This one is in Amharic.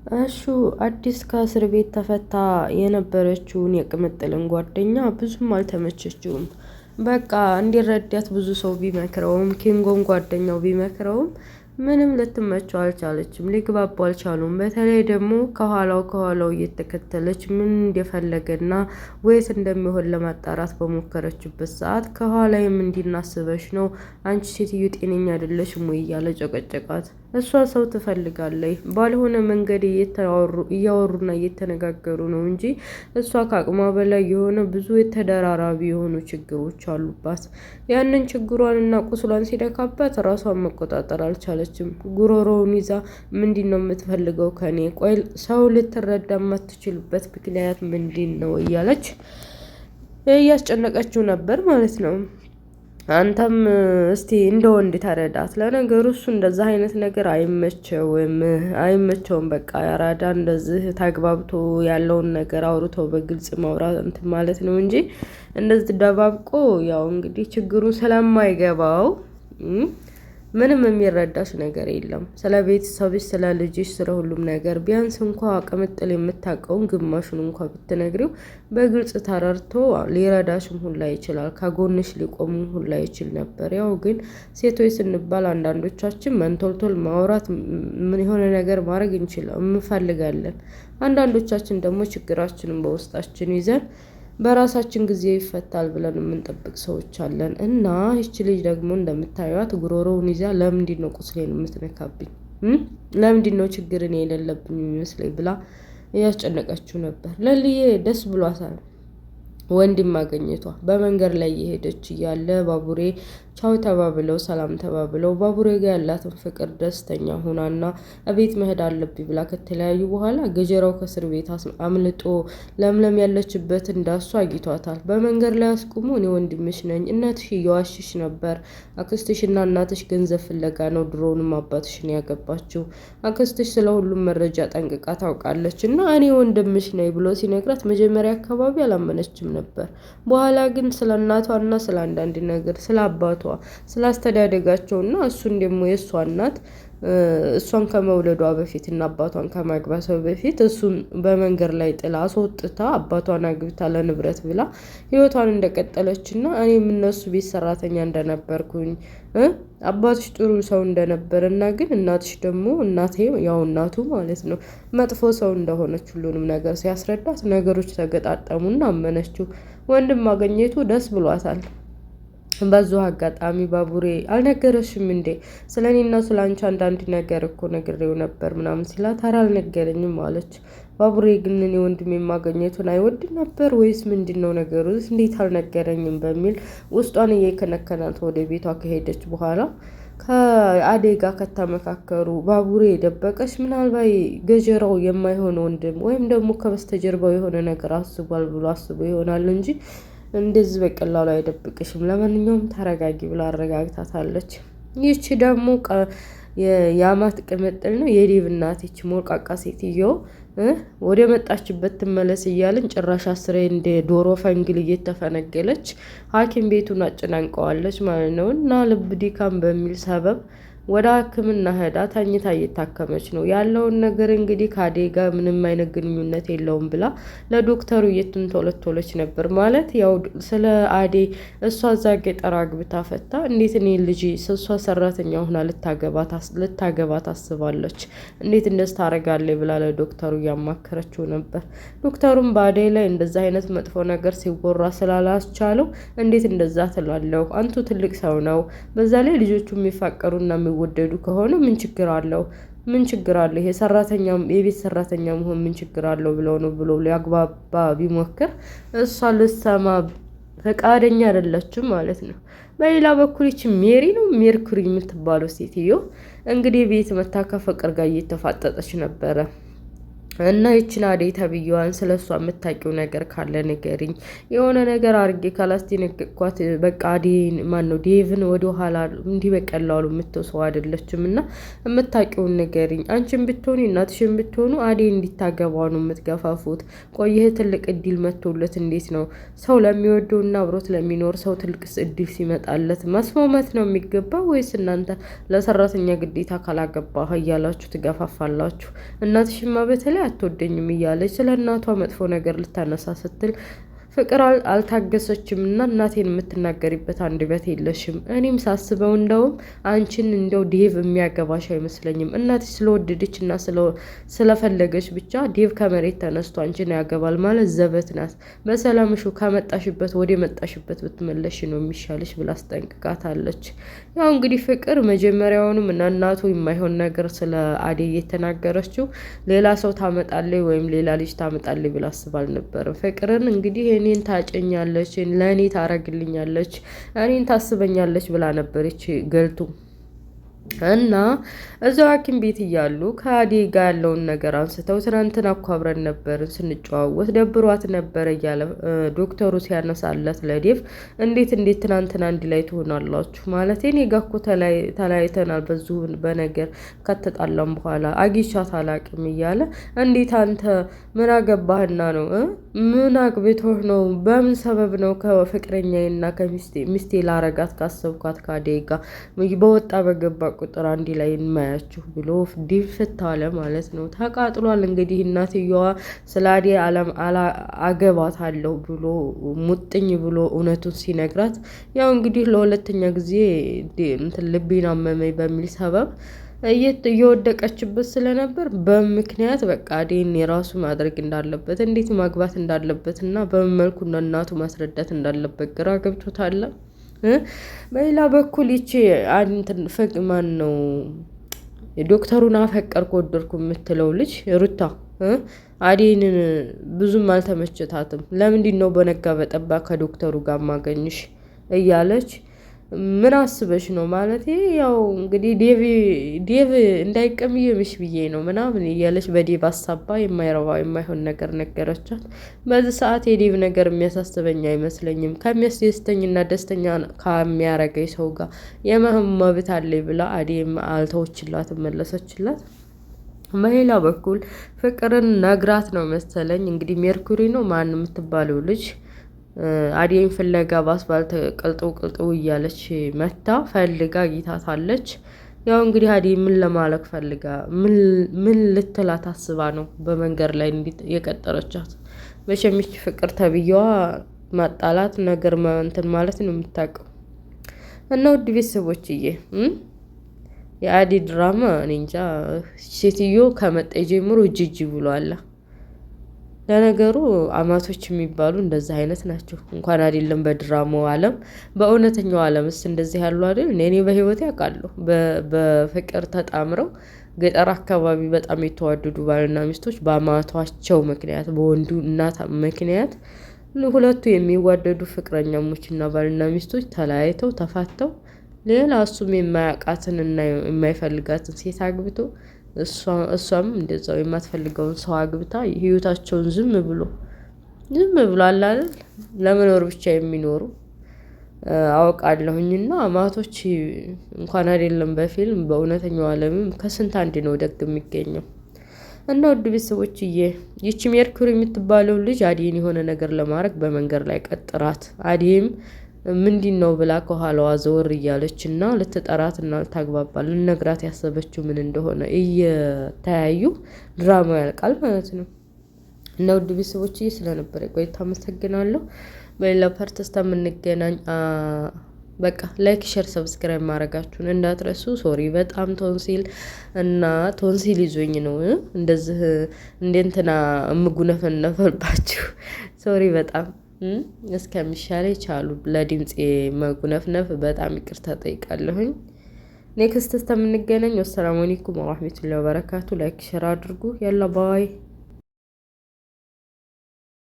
እሹ አዲስ ከእስር ቤት ተፈታ የነበረችውን የቅምጥልን ጓደኛ ብዙም አልተመቸችውም። በቃ እንዲረዳት ብዙ ሰው ቢመክረውም ኪንጎን ጓደኛው ቢመክረውም ምንም ልትመቸው አልቻለችም። ሊግባቡ አልቻሉም። በተለይ ደግሞ ከኋላው እየተከተለች ምን እንደፈለገና ወይስ እንደሚሆን ለማጣራት በሞከረችበት ሰዓት ከኋላዬም እንዲናስበሽ ነው አንቺ ሴትዮ ጤነኛ አይደለሽም ወይ እያለ ጨቀጨቃት። እሷ ሰው ትፈልጋለች። ባልሆነ መንገድ እያወሩና እየተነጋገሩ ነው እንጂ እሷ ከአቅሟ በላይ የሆነ ብዙ የተደራራቢ የሆኑ ችግሮች አሉባት። ያንን ችግሯንና ቁስሏን ሲደካባት ራሷን መቆጣጠር አልቻለችም። ጉሮሮውን ይዛ ምንድን ነው የምትፈልገው ከኔ? ቆይ ሰው ልትረዳ የማትችልበት ምክንያት ምንድን ነው እያለች እያስጨነቀችው ነበር ማለት ነው። አንተም እስቲ እንደ ወንድ ተረዳት። ለነገሩ እሱ እንደዛ አይነት ነገር አይመቸውም። በቃ ያራዳ እንደዚህ ተግባብቶ ያለውን ነገር አውርቶ በግልጽ ማውራት እንትን ማለት ነው እንጂ እንደዚህ ደባብቆ ያው እንግዲህ ችግሩ ስለማይገባው ምንም የሚረዳሽ ነገር የለም። ስለ ቤተሰብሽ፣ ስለ ልጅሽ፣ ስለ ሁሉም ነገር ቢያንስ እንኳ ቅምጥል የምታውቀውን ግማሹን እንኳ ብትነግሪው በግልጽ ተረድቶ ሊረዳሽም ሁላ ይችላል። ከጎንሽ ሊቆሙ ሁላ ይችል ነበር። ያው ግን ሴቶች ስንባል አንዳንዶቻችን መንቶልቶል ማውራት ምን የሆነ ነገር ማድረግ እንፈልጋለን። አንዳንዶቻችን ደግሞ ችግራችንን በውስጣችን ይዘን በራሳችን ጊዜ ይፈታል ብለን የምንጠብቅ ሰዎች አለን። እና ይቺ ልጅ ደግሞ እንደምታዩት ጉሮሮውን ይዛ ለምንድን ነው ቁስሌን የምትነካብኝ? ለምንድን ነው ችግርን የሌለብኝ የሚመስለኝ ብላ እያስጨነቀችው ነበር። ለልዬ ደስ ብሏታል ወንድም ማገኘቷ። በመንገድ ላይ የሄደች እያለ ባቡሬ ቻው ተባብለው ሰላም ተባብለው ባቡሬ ጋር ያላትን ፍቅር ደስተኛ ሆናና እቤት መሄድ አለብኝ ብላ ከተለያዩ በኋላ ገጀራው ከእስር ቤት አምልጦ ለምለም ያለችበት እንዳሱ አግኝቷታል። በመንገድ ላይ አስቁሞ እኔ ወንድምሽ ነኝ፣ እናትሽ እየዋሽሽ ነበር። አክስትሽና እናትሽ ገንዘብ ፍለጋ ነው ድሮውንም አባትሽን ያገባችው። አክስትሽ ስለ ሁሉም መረጃ ጠንቅቃ ታውቃለች እና እኔ ወንድምሽ ነኝ ብሎ ሲነግራት መጀመሪያ አካባቢ አላመነችም ነበር። በኋላ ግን ስለ እናቷና ስለ አንዳንድ ነገር ስለ አባቷ ስላስተዳደጋቸውና እሱን ደግሞ የእሷ እናት እሷን ከመውለዷ በፊት እና አባቷን ከማግባቷ በፊት እሱን በመንገድ ላይ ጥላ አስወጥታ አባቷን አግብታ ለንብረት ብላ ህይወቷን እንደቀጠለች እና እኔም እነሱ ቤት ሰራተኛ እንደነበርኩኝ አባትሽ ጥሩ ሰው እንደነበር እና ግን እናትሽ ደግሞ እናቴ ያው እናቱ ማለት ነው መጥፎ ሰው እንደሆነች ሁሉንም ነገር ሲያስረዳት ነገሮች ተገጣጠሙና አመነችው። ወንድም ማግኘቱ ደስ ብሏታል። በዙ አጋጣሚ ባቡሬ አልነገረሽም እንዴ? ስለ እኔና ስለ አንቺ አንዳንድ ነገር እኮ ነግሬው ነበር ምናምን ሲላት ኧረ አልነገረኝም አለች። ባቡሬ ግን እኔ ወንድሜ ማግኘቱን አይወድ ነበር ወይስ ምንድን ነው ነገሩ? እንዴት አልነገረኝም በሚል ውስጧን እየከነከናት ወደ ቤቷ ከሄደች በኋላ ከአደይ ጋር ከተመካከሩ ባቡሬ የደበቀች ምናልባት ገጀራው የማይሆን ወንድም ወይም ደግሞ ከበስተጀርባው የሆነ ነገር አስቧል ብሎ አስቦ ይሆናል እንጂ እንደዚህ በቀላሉ አይደብቅሽም። ለማንኛውም ተረጋጊ ብላ አረጋግታታለች። ይቺ ደግሞ የአማት ቅምጥል ነው የዴቭ እናት። ይቺ ሞልቃቃ ሴትዮ ወደ መጣችበት ትመለስ እያልን ጭራሽ አስሬ እንደ ዶሮ ፈንግል እየተፈነገለች ሐኪም ቤቱን አጨናንቀዋለች ማለት ነው። እና ልብ ድካም በሚል ሰበብ ወደ ሕክምና ሄዳ ተኝታ እየታከመች ነው ያለውን ነገር እንግዲህ ከአደይ ጋር ምንም አይነት ግንኙነት የለውም ብላ ለዶክተሩ እየተንቶለቶለች ነበር። ማለት ያው ስለ አደይ እሷ እዛ ገጠር አግብታ ፈታ እንዴት እኔ ልጅ እሷ ሰራተኛ ሆና ልታገባ ታስባለች? እንዴት እንደዚህ ታደርጋለች ብላ ለዶክተሩ እያማከረችው ነበር። ዶክተሩም በአደይ ላይ እንደዛ አይነት መጥፎ ነገር ሲወራ ስላላስቻለው እንዴት እንደዛ ትላለሁ? አንቱ ትልቅ ሰው ነው። በዛ ላይ ልጆቹ የሚፋቀሩና የሚወደዱ ከሆነ ምን ችግር አለው? ምን ችግር አለው? ይሄ የቤት ሰራተኛ መሆን ምን ችግር አለው ብለው ነው ብሎ ሊያግባባ ቢሞክር እሷ ልትሰማ ፈቃደኛ አይደለችም ማለት ነው። በሌላ በኩል ይቺ ሜርኩሪ የምትባለው ሴትዮ እንግዲህ ቤት መታ ከፍቅር ጋር እየተፋጠጠች ነበረ። እና ይችን አደይ ተብዬዋን ስለሷ የምታውቂው ነገር ካለ ንገሪኝ። የሆነ ነገር አድርጌ ካላስደነገጥኳት በቃ አደይን ማነው ዴቭን ወደ ኋላ እንዲህ በቀላሉ የምትተው ሰው አይደለችም። እና የምታውቂውን ንገሪኝ። አንቺን ብትሆኑ እናትሽን ብትሆኑ አደይ እንዲታገባ ነው የምትገፋፉት። ቆይህ ትልቅ እድል መጥቶለት እንዴት ነው ሰው ለሚወደው እና አብሮት ለሚኖር ሰው ትልቅ እድል ሲመጣለት መስማማት ነው የሚገባ ወይስ እናንተ ለሰራተኛ ግዴታ ካላገባ እያላችሁ ትገፋፋላችሁ? እናትሽማ በተለይ አትወደኝም እያለች ስለ እናቷ መጥፎ ነገር ልታነሳ ስትል ፍቅር አልታገሰችም እና እናቴን የምትናገሪበት አንደበት የለሽም። እኔም ሳስበው እንደውም አንቺን እንደው ዴቭ የሚያገባሽ አይመስለኝም። እናትሽ ስለወደደች እና ስለፈለገች ብቻ ዴቭ ከመሬት ተነስቶ አንቺን ያገባል ማለት ዘበት ናት። በሰላምሹ ከመጣሽበት ወደ መጣሽበት ብትመለሽ ነው የሚሻልሽ ብላ አስጠንቅቃታለች። ያው እንግዲህ ፍቅር መጀመሪያውንም እና እናቱ የማይሆን ነገር ስለ አደይ የተናገረችው ሌላ ሰው ታመጣለች ወይም ሌላ ልጅ ታመጣለች ብላ አስባ አልነበረም። ፍቅርን እንግዲህ እኔን ታጨኛለች፣ ለእኔ ታረግልኛለች፣ እኔን ታስበኛለች ብላ ነበረች ገልቱ እና እዛው ሐኪም ቤት እያሉ ከአደይ ጋር ያለውን ነገር አንስተው ትናንትና እኮ አብረን ነበርን ስንጨዋወት ደብሯት ነበረ እያለ ዶክተሩ ሲያነሳለት ለዴቭ እንዴት ትናንትና አንድ ላይ ትሆናላችሁ? ማለት እኔ ጋር እኮ ተለያይተናል በዚሁ በነገር ከተጣላም በኋላ አግኝቻት አላቅም እያለ እንዴት አንተ ምን አገባህና ነው? ምን አግብቶህ ነው? በምን ሰበብ ነው ከፍቅረኛዬና ከሚስቴ ላረጋት ካሰብኳት ከአደይ ጋር በወጣ በገባ ቁጥር አንድ ላይ እንማያችሁ ብሎ ዴቭ ፍታለ ማለት ነው። ተቃጥሏል። እንግዲህ እናትየዋ ስለ አደይ አገባታለሁ ብሎ ሙጥኝ ብሎ እውነቱን ሲነግራት ያው እንግዲህ ለሁለተኛ ጊዜ ልቤን አመመኝ በሚል ሰበብ እየወደቀችበት ስለነበር በምክንያት በቃ አደይን የራሱ ማድረግ እንዳለበት እንዴት ማግባት እንዳለበት እና በምን መልኩ እናቱ ማስረዳት እንዳለበት ግራ ገብቶታል። በሌላ በኩል ይቺ ፍቅ ማን ነው ዶክተሩን አፈቀርኩ ወደድኩ የምትለው ልጅ ሩታ አደይን ብዙም አልተመቸታትም። ለምንድን ነው በነጋ በጠባ ከዶክተሩ ጋር ማገኝሽ እያለች ምን አስበሽ ነው ማለት ያው እንግዲህ ዴቭ እንዳይቀምየምሽ ብዬ ነው ምናምን እያለች በዴቭ አሳባ የማይረባ የማይሆን ነገር ነገረቻት። በዚህ ሰዓት የዴቭ ነገር የሚያሳስበኝ አይመስለኝም። ከሚያስደስተኝና ደስተኛ ከሚያረገኝ ሰው ጋር የመህም መብት አለኝ ብላ አደይም አልተወችላትም፣ መለሰችላት። በሌላ በኩል ፍቅርን ነግራት ነው መሰለኝ እንግዲህ ሜርኩሪ ነው ማን የምትባለው ልጅ አደይን ፍለጋ በአስፋልት ቅልጥው እያለች መታ ፈልጋ አግኝታታለች። ያው እንግዲህ አደይ ምን ለማለክ ፈልጋ ምን ልትላት አስባ ነው በመንገድ ላይ የቀጠረቻት? መቼም ይህች ፍቅር ተብዬዋ ማጣላት ነገር እንትን ማለት ነው የምታውቀው። እና ውድ ቤተሰቦችዬ የአደይ ድራማ እኔ እንጃ ሴትዮ ከመጣ ጀምሮ እጅ ብሏል። ለነገሩ አማቶች የሚባሉ እንደዚህ አይነት ናቸው። እንኳን አይደለም በድራማው ዓለም በእውነተኛው ዓለምስ እንደዚህ ያሉ አይደል? እኔ በህይወቴ አውቃለሁ። በፍቅር ተጣምረው ገጠር አካባቢ በጣም የተዋደዱ ባልና ሚስቶች በአማቷቸው ምክንያት በወንዱ እናት ምክንያት ሁለቱ የሚዋደዱ ፍቅረኛሞችና ባልና ሚስቶች ተለያይተው ተፋተው ሌላ እሱም የማያውቃትን እና የማይፈልጋትን ሴት አግብቶ እሷም እንደዛው የማትፈልገውን ሰው አግብታ ህይወታቸውን ዝም ብሎ አለ አይደል ለመኖር ብቻ የሚኖሩ አውቃለሁኝና አማቶች እንኳን አይደለም በፊልም በእውነተኛው ዓለምም ከስንት አንድ ነው ደግ የሚገኘው። እና ውድ ቤተሰቦችዬ ይቺ ሜርኩሪ የምትባለው ልጅ አደይን የሆነ ነገር ለማድረግ በመንገድ ላይ ቀጥራት አደይም ምንድን ነው ብላ ከኋላዋ ዘወር እያለች እና ልትጠራት እና ልታግባባ ልነግራት ያሰበችው ምን እንደሆነ እየተያዩ ድራማው ያልቃል ማለት ነው። እና ውድ ቤተሰቦች ስለነበረ ቆይታ አመሰግናለሁ። በሌላ ፓርት እስከምንገናኝ በቃ ላይክ፣ ሼር፣ ሰብስክራይብ ማድረጋችሁን እንዳትረሱ። ሶሪ በጣም ቶንሲል ይዞኝ ነው እንደዚህ እንትና እምጉነፈነፈልባችሁ ሶሪ በጣም እስከሚሻለኝ ቻሉ። ለድምፄ መጉነፍነፍ በጣም ይቅርታ ጠይቃለሁኝ። ኔክስት እስከምንገናኝ ወሰላሙ አለይኩም ወራህመቱላሂ ወበረካቱ። ላይክ ሼር አድርጉ። ያላ ባይ